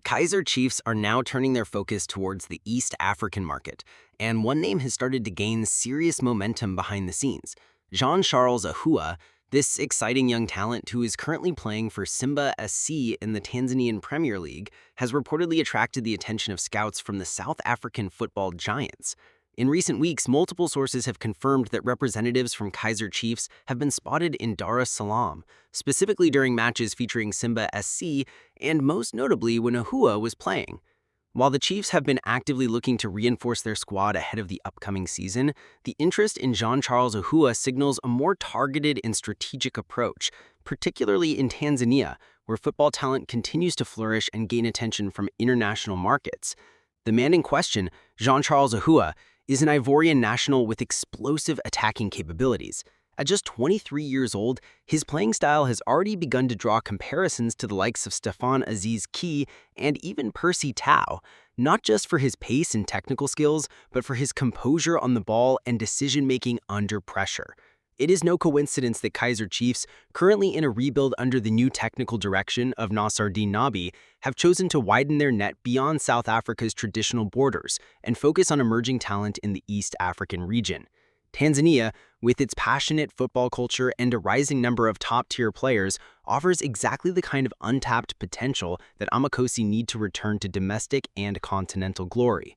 Kaizer Chiefs are now turning their focus towards the East African market, and one name has started to gain serious momentum behind the scenes. Jean-Charles Ahoua, this exciting young talent who is currently playing for Simba SC in the Tanzanian Premier League, has reportedly attracted the attention of scouts from the South African football giants. In recent weeks, multiple sources have confirmed that representatives from Kaizer Chiefs have been spotted in Dar es Salaam, specifically during matches featuring Simba SC and most notably when Ahoua was playing. While the Chiefs have been actively looking to reinforce their squad ahead of the upcoming season, the interest in Jean-Charles Ahoua signals a more targeted and strategic approach, particularly in Tanzania, where football talent continues to flourish and gain attention from international markets. The man in question, Jean-Charles Ahoua, is an Ivorian national with explosive attacking capabilities. At just 23 years old, his playing style has already begun to draw comparisons to the likes of Stefan Aziz Ki and even Percy Tau, not just for his pace and technical skills, but for his composure on the ball and decision-making under pressure. It is no coincidence that Kaizer Chiefs, currently in a rebuild under the new technical direction of Nasruddin Nabi, have chosen to widen their net beyond South Africa's traditional borders and focus on emerging talent in the East African region. Tanzania, with its passionate football culture and a rising number of top-tier players, offers exactly the kind of untapped potential that Amakhosi need to return to domestic and continental glory.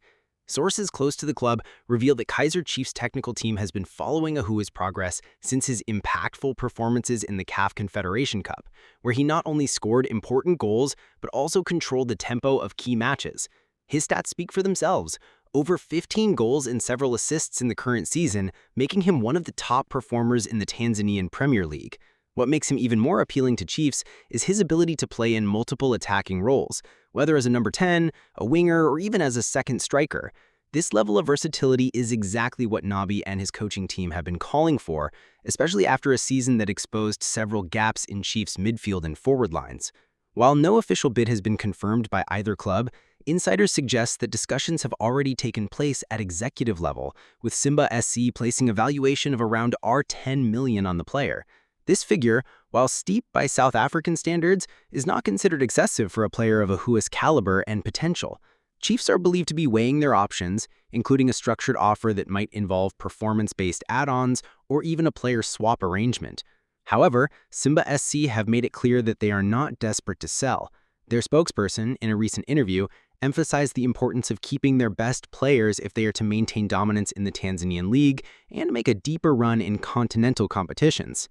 Sources close to the club reveal that Kaizer Chiefs' technical team has been following Ahoua's progress since his impactful performances in the CAF Confederation Cup, where he not only scored important goals, but also controlled the tempo of key matches. His stats speak for themselves. Over 15 goals and several assists in the current season, making him one of the top performers in the Tanzanian Premier League. What makes him even more appealing to Chiefs is his ability to play in multiple attacking roles, whether as a number 10, a winger, or even as a second striker. This level of versatility is exactly what Nabi and his coaching team have been calling for, especially after a season that exposed several gaps in Chiefs' midfield and forward lines. While no official bid has been confirmed by either club, insiders suggest that discussions have already taken place at executive level, with Simba SC placing a valuation of around R10 million on the player. This figure, while steep by South African standards, is not considered excessive for a player of Ahoua's caliber and potential. Chiefs are believed to be weighing their options, including a structured offer that might involve performance-based add-ons or even a player swap arrangement. However, Simba SC have made it clear that they are not desperate to sell. Their spokesperson, in a recent interview, emphasized the importance of keeping their best players if they are to maintain dominance in the Tanzanian league and make a deeper run in continental competitions.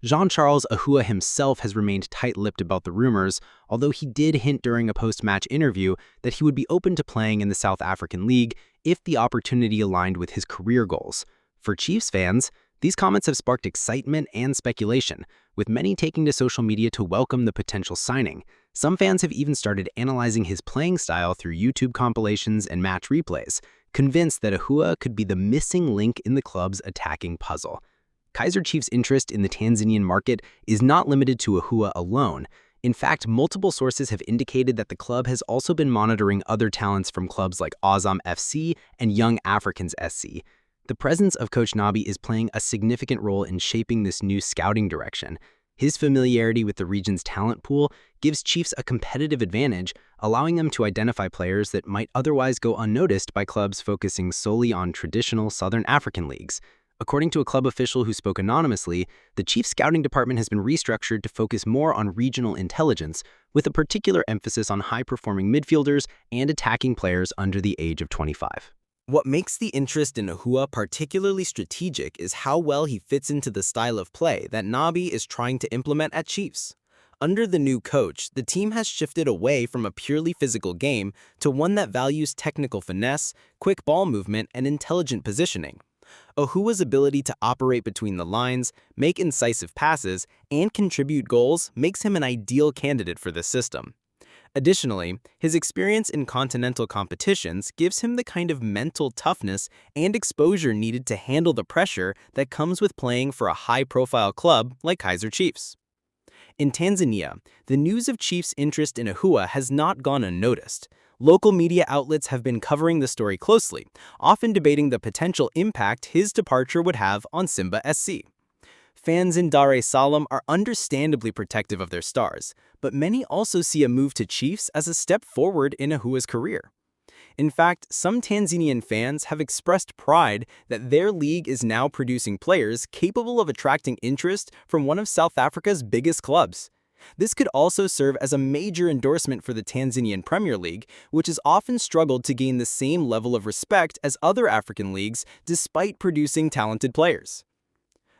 Jean-Charles Ahoua himself has remained tight-lipped about the rumors, although he did hint during a post-match interview that he would be open to playing in the South African League if the opportunity aligned with his career goals. For Chiefs fans, these comments have sparked excitement and speculation, with many taking to social media to welcome the potential signing. Some fans have even started analyzing his playing style through YouTube compilations and match replays, convinced that Ahoua could be the missing link in the club's attacking puzzle. Kaizer Chiefs' interest in the Tanzanian market is not limited to Ahoua alone. In fact, multiple sources have indicated that the club has also been monitoring other talents from clubs like Azam FC and Young Africans SC. The presence of Coach Nabi is playing a significant role in shaping this new scouting direction. His familiarity with the region's talent pool gives Chiefs a competitive advantage, allowing them to identify players that might otherwise go unnoticed by clubs focusing solely on traditional Southern African leagues. According to a club official who spoke anonymously, the Chiefs scouting department has been restructured to focus more on regional intelligence, with a particular emphasis on high-performing midfielders and attacking players under the age of 25. What makes the interest in Ahoua particularly strategic is how well he fits into the style of play that Nabi is trying to implement at Chiefs. Under the new coach, the team has shifted away from a purely physical game to one that values technical finesse, quick ball movement, and intelligent positioning. Ahoua's ability to operate between the lines, make incisive passes, and contribute goals makes him an ideal candidate for this system. Additionally, his experience in continental competitions gives him the kind of mental toughness and exposure needed to handle the pressure that comes with playing for a high-profile club like Kaizer Chiefs. In Tanzania, the news of Chiefs' interest in Ahoua has not gone unnoticed. Local media outlets have been covering the story closely, often debating the potential impact his departure would have on Simba SC. Fans in Dar es Salaam are understandably protective of their stars, but many also see a move to Chiefs as a step forward in Ahua's career. In fact, some Tanzanian fans have expressed pride that their league is now producing players capable of attracting interest from one of South Africa's biggest clubs. This could also serve as a major endorsement for the Tanzanian Premier League, which has often struggled to gain the same level of respect as other African leagues despite producing talented players.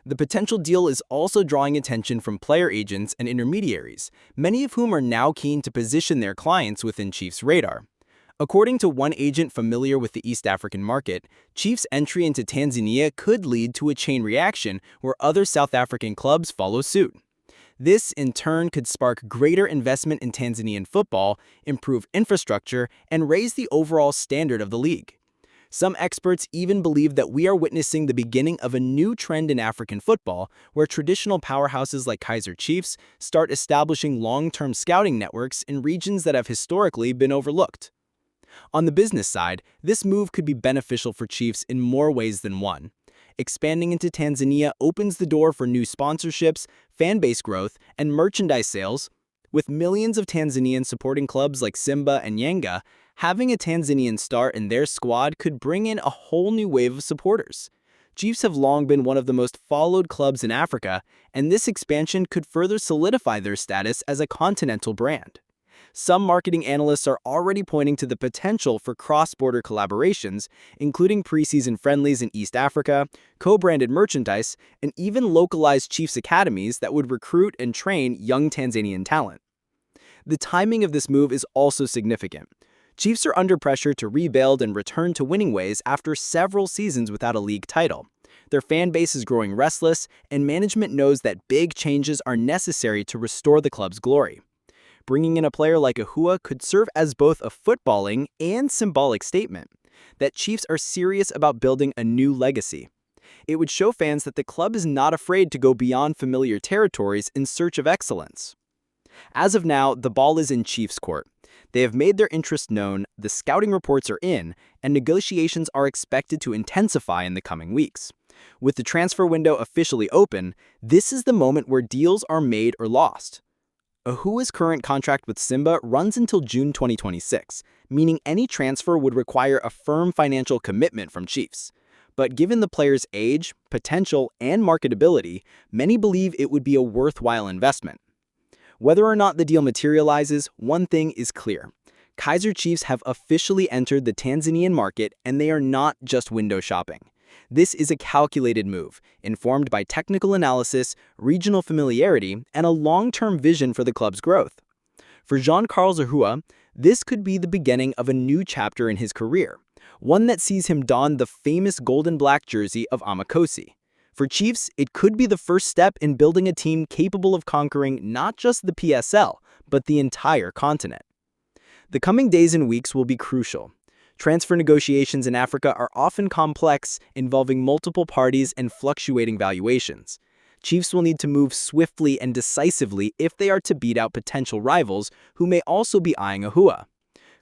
The potential deal is also drawing attention from player agents and intermediaries, many of whom are now keen to position their clients within Chiefs' radar. According to one agent familiar with the East African market, Chiefs' entry into Tanzania could lead to a chain reaction where other South African clubs follow suit. This, in turn, could spark greater investment in Tanzanian football, improve infrastructure, and raise the overall standard of the league. Some experts even believe that we are witnessing the beginning of a new trend in African football, where traditional powerhouses like Kaizer Chiefs start establishing long-term scouting networks in regions that have historically been overlooked. On the business side, this move could be beneficial for Chiefs in more ways than one. Expanding into Tanzania opens the door for new sponsorships, fan base growth, and merchandise sales. With millions of Tanzanians supporting clubs like Simba and Yanga, having a Tanzanian star in their squad could bring in a whole new wave of supporters. Chiefs have long been one of the most followed clubs in Africa, and this expansion could further solidify their status as a continental brand. Some marketing analysts are already pointing to the potential for cross-border collaborations, including preseason friendlies in East Africa, co-branded merchandise, and even localized Chiefs academies that would recruit and train young Tanzanian talent. The timing of this move is also significant. Chiefs are under pressure to rebuild and return to winning ways after several seasons without a league title. Their fan base is growing restless, and management knows that big changes are necessary to restore the club's glory. Bringing in a player like Ahua could serve as both a footballing and symbolic statement that Chiefs are serious about building a new legacy. It would show fans that the club is not afraid to go beyond familiar territories in search of excellence. As of now, the ball is in Chiefs' court. They have made their interest known, the scouting reports are in, and negotiations are expected to intensify in the coming weeks. With the transfer window officially open, this is the moment where deals are made or lost. Ahua's current contract with Simba runs until June 2026, meaning any transfer would require a firm financial commitment from Chiefs. But given the player's age, potential, and marketability, many believe it would be a worthwhile investment. Whether or not the deal materializes, one thing is clear. Kaizer Chiefs have officially entered the Tanzanian market, and they are not just window shopping. This is a calculated move, informed by technical analysis, regional familiarity, and a long-term vision for the club's growth. For Jean-Charles Ahua, this could be the beginning of a new chapter in his career, one that sees him don the famous gold-and-black jersey of Amakhosi. For Chiefs, it could be the first step in building a team capable of conquering not just the PSL, but the entire continent. The coming days and weeks will be crucial. Transfer negotiations in Africa are often complex, involving multiple parties and fluctuating valuations. Chiefs will need to move swiftly and decisively if they are to beat out potential rivals who may also be eyeing Ahua.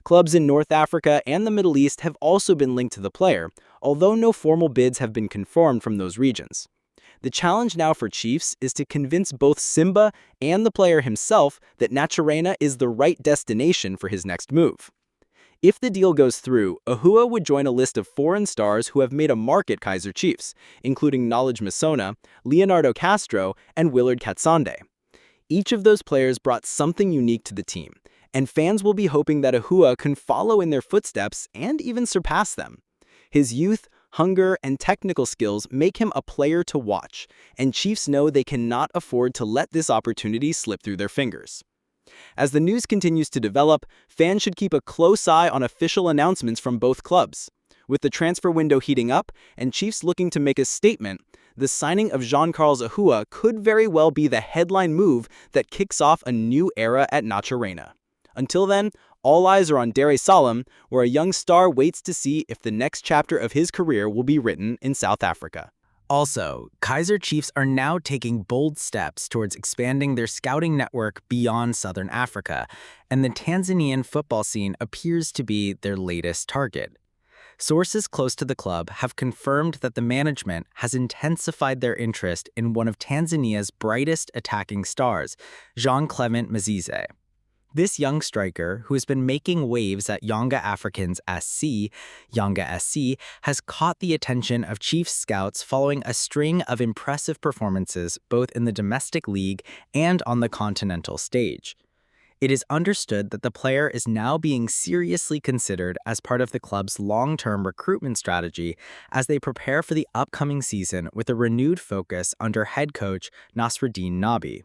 Clubs in North Africa and the Middle East have also been linked to the player, although no formal bids have been confirmed from those regions. The challenge now for Chiefs is to convince both Simba and the player himself that Naturena is the right destination for his next move. If the deal goes through, Ahua would join a list of foreign stars who have made a mark at Kaizer Chiefs, including Knowledge Masona, Leonardo Castro, and Willard Katsande. Each of those players brought something unique to the team, and fans will be hoping that Ahua can follow in their footsteps and even surpass them. His youth, hunger, and technical skills make him a player to watch, and Chiefs know they cannot afford to let this opportunity slip through their fingers. As the news continues to develop, fans should keep a close eye on official announcements from both clubs. With the transfer window heating up and Chiefs looking to make a statement, the signing of Jean-Charles Ahua could very well be the headline move that kicks off a new era at Naturena. Until then, all eyes are on Dar es Salaam, where a young star waits to see if the next chapter of his career will be written in South Africa. Also, Kaizer Chiefs are now taking bold steps towards expanding their scouting network beyond Southern Africa, and the Tanzanian football scene appears to be their latest target. Sources close to the club have confirmed that the management has intensified their interest in one of Tanzania's brightest attacking stars, Jean-Clement Mzize. This young striker, who has been making waves at Yanga SC, has caught the attention of Chiefs scouts following a string of impressive performances both in the domestic league and on the continental stage. It is understood that the player is now being seriously considered as part of the club's long-term recruitment strategy as they prepare for the upcoming season with a renewed focus under head coach Nasruddin Nabi.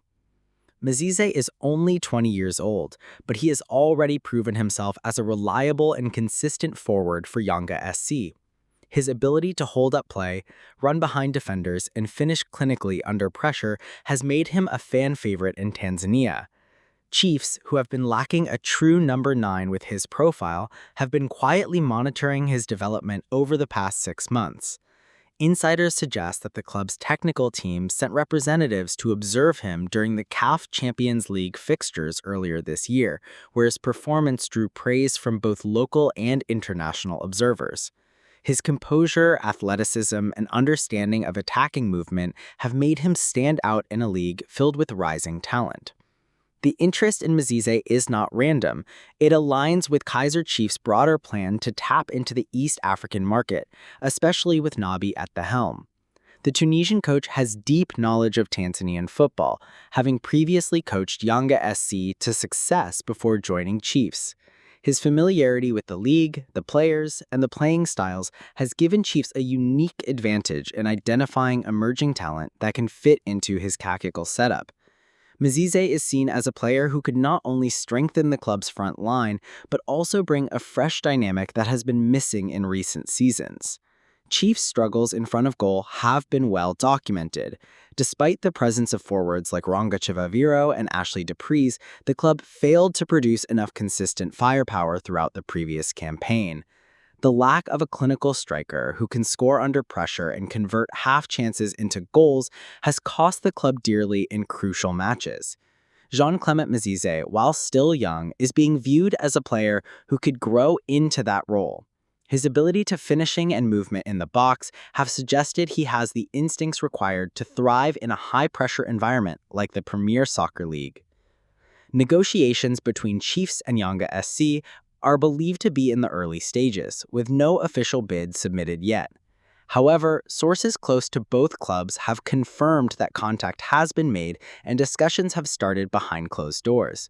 Mzize is only 20 years old, but he has already proven himself as a reliable and consistent forward for Yanga SC. His ability to hold up play, run behind defenders, and finish clinically under pressure has made him a fan favorite in Tanzania. Chiefs, who have been lacking a true number 9 with his profile, have been quietly monitoring his development over the past 6 months. Insiders suggest that the club's technical team sent representatives to observe him during the CAF Champions League fixtures earlier this year, where his performance drew praise from both local and international observers. His composure, athleticism, and understanding of attacking movement have made him stand out in a league filled with rising talent. The interest in Mzize is not random. It aligns with Kaizer Chiefs' broader plan to tap into the East African market, especially with Nabi at the helm. The Tunisian coach has deep knowledge of Tanzanian football, having previously coached Yanga SC to success before joining Chiefs. His familiarity with the league, the players, and the playing styles has given Chiefs a unique advantage in identifying emerging talent that can fit into his tactical setup. Mzize is seen as a player who could not only strengthen the club's front line, but also bring a fresh dynamic that has been missing in recent seasons. Chiefs' struggles in front of goal have been well documented. Despite the presence of forwards like Ronga Chivaviro and Ashley Dupreez, the club failed to produce enough consistent firepower throughout the previous campaign. The lack of a clinical striker who can score under pressure and convert half chances into goals has cost the club dearly in crucial matches. Jean-Clement Mzize, while still young, is being viewed as a player who could grow into that role. His ability to finishing and movement in the box have suggested he has the instincts required to thrive in a high-pressure environment like the Premier Soccer League. Negotiations between Chiefs and Yanga SC are believed to be in the early stages, with no official bid submitted yet. However, sources close to both clubs have confirmed that contact has been made and discussions have started behind closed doors.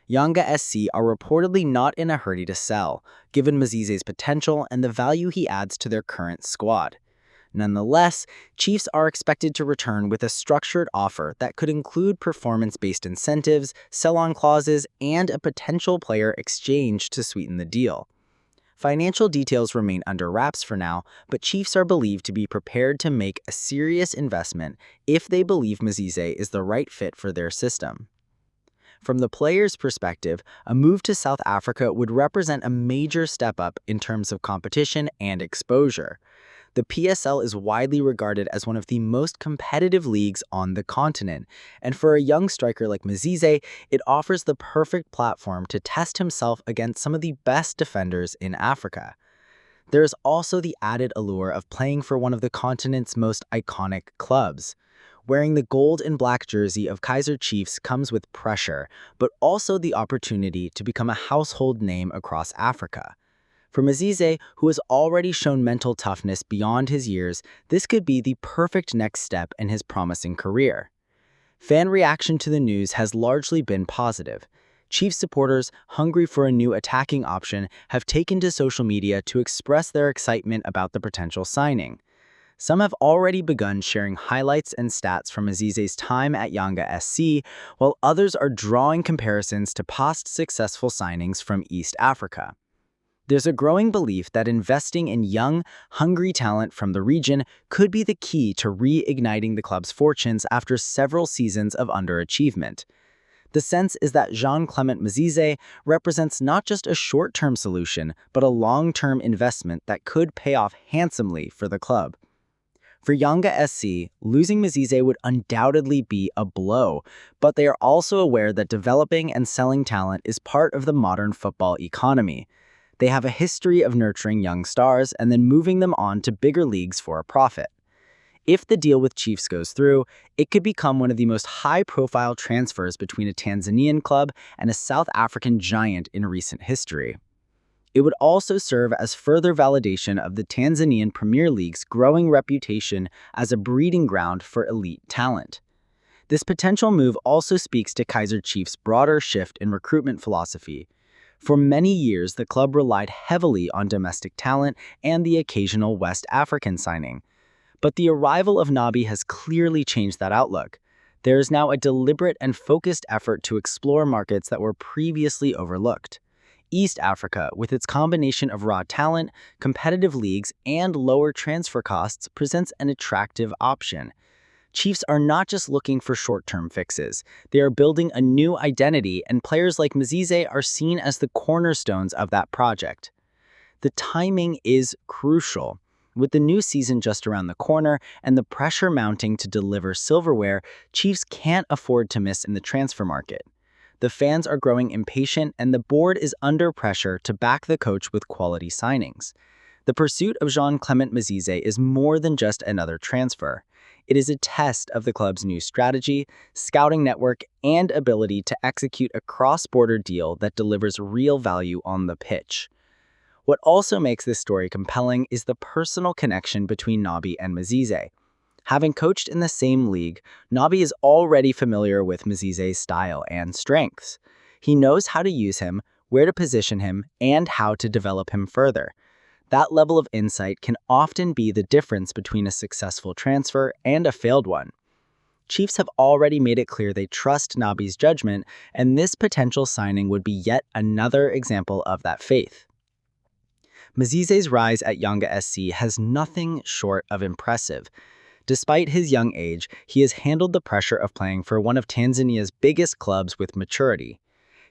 Yanga SC are reportedly not in a hurry to sell, given Mzize's potential and the value he adds to their current squad. Nonetheless, Chiefs are expected to return with a structured offer that could include performance-based incentives, sell-on clauses, and a potential player exchange to sweeten the deal. Financial details remain under wraps for now, but Chiefs are believed to be prepared to make a serious investment if they believe Mzize is the right fit for their system. From the player's perspective, a move to South Africa would represent a major step up in terms of competition and exposure. The PSL is widely regarded as one of the most competitive leagues on the continent, and for a young striker like Mzize, it offers the perfect platform to test himself against some of the best defenders in Africa. There is also the added allure of playing for one of the continent's most iconic clubs. Wearing the gold and black jersey of Kaizer Chiefs comes with pressure, but also the opportunity to become a household name across Africa. For Mzize, who has already shown mental toughness beyond his years, this could be the perfect next step in his promising career. Fan reaction to the news has largely been positive. Chiefs supporters, hungry for a new attacking option, have taken to social media to express their excitement about the potential signing. Some have already begun sharing highlights and stats from Mzize's time at Yanga SC, while others are drawing comparisons to past successful signings from East Africa. There's a growing belief that investing in young, hungry talent from the region could be the key to reigniting the club's fortunes after several seasons of underachievement. The sense is that Jean-Clement Mzize represents not just a short-term solution, but a long-term investment that could pay off handsomely for the club. For Yanga SC, losing Mzize would undoubtedly be a blow, but they are also aware that developing and selling talent is part of the modern football economy. They have a history of nurturing young stars and then moving them on to bigger leagues for a profit. If the deal with Chiefs goes through, it could become one of the most high-profile transfers between a Tanzanian club and a South African giant in recent history. It would also serve as further validation of the Tanzanian Premier League's growing reputation as a breeding ground for elite talent. This potential move also speaks to Kaizer Chiefs' broader shift in recruitment philosophy. For many years, the club relied heavily on domestic talent and the occasional West African signing. But the arrival of Nabi has clearly changed that outlook. There is now a deliberate and focused effort to explore markets that were previously overlooked. East Africa, with its combination of raw talent, competitive leagues, and lower transfer costs, presents an attractive option. Chiefs are not just looking for short-term fixes. They are building a new identity, and players like Mzize are seen as the cornerstones of that project. The timing is crucial. With the new season just around the corner and the pressure mounting to deliver silverware, Chiefs can't afford to miss in the transfer market. The fans are growing impatient, and the board is under pressure to back the coach with quality signings. The pursuit of Jean-Clement Mzize is more than just another transfer. It is a test of the club's new strategy, scouting network, and ability to execute a cross-border deal that delivers real value on the pitch. What also makes this story compelling is the personal connection between Nabi and Mzize. Having coached in the same league, Nabi is already familiar with Mzize's style and strengths. He knows how to use him, where to position him, and how to develop him further. That level of insight can often be the difference between a successful transfer and a failed one. Chiefs have already made it clear they trust Nabi's judgment, and this potential signing would be yet another example of that faith. Mzize's rise at Yanga SC has nothing short of impressive. Despite his young age, he has handled the pressure of playing for one of Tanzania's biggest clubs with maturity.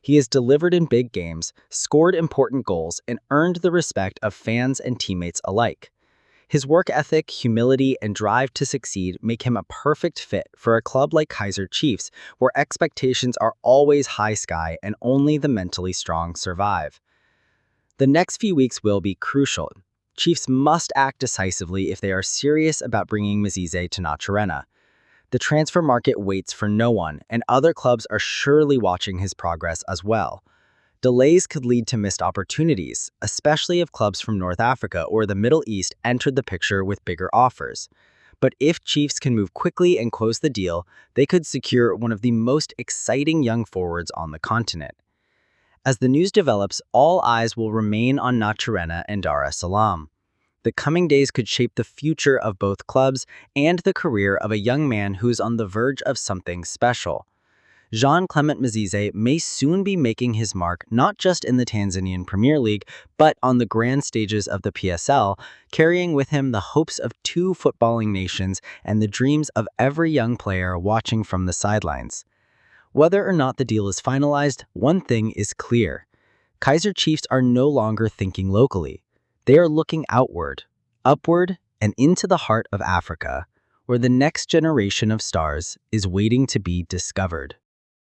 He has delivered in big games, scored important goals, and earned the respect of fans and teammates alike. His work ethic, humility, and drive to succeed make him a perfect fit for a club like Kaizer Chiefs, where expectations are always high sky and only the mentally strong survive. The next few weeks will be crucial. Chiefs must act decisively if they are serious about bringing Mzize to Naturena. The transfer market waits for no one, and other clubs are surely watching his progress as well. Delays could lead to missed opportunities, especially if clubs from North Africa or the Middle East entered the picture with bigger offers. But if Chiefs can move quickly and close the deal, they could secure one of the most exciting young forwards on the continent. As the news develops, all eyes will remain on Naturena and Dar es Salaam. The coming days could shape the future of both clubs and the career of a young man who is on the verge of something special. Jean-Clement Mzize may soon be making his mark not just in the Tanzanian Premier League, but on the grand stages of the PSL, carrying with him the hopes of two footballing nations and the dreams of every young player watching from the sidelines. Whether or not the deal is finalized, one thing is clear. Kaizer Chiefs are no longer thinking locally. They are looking outward, upward, and into the heart of Africa, where the next generation of stars is waiting to be discovered.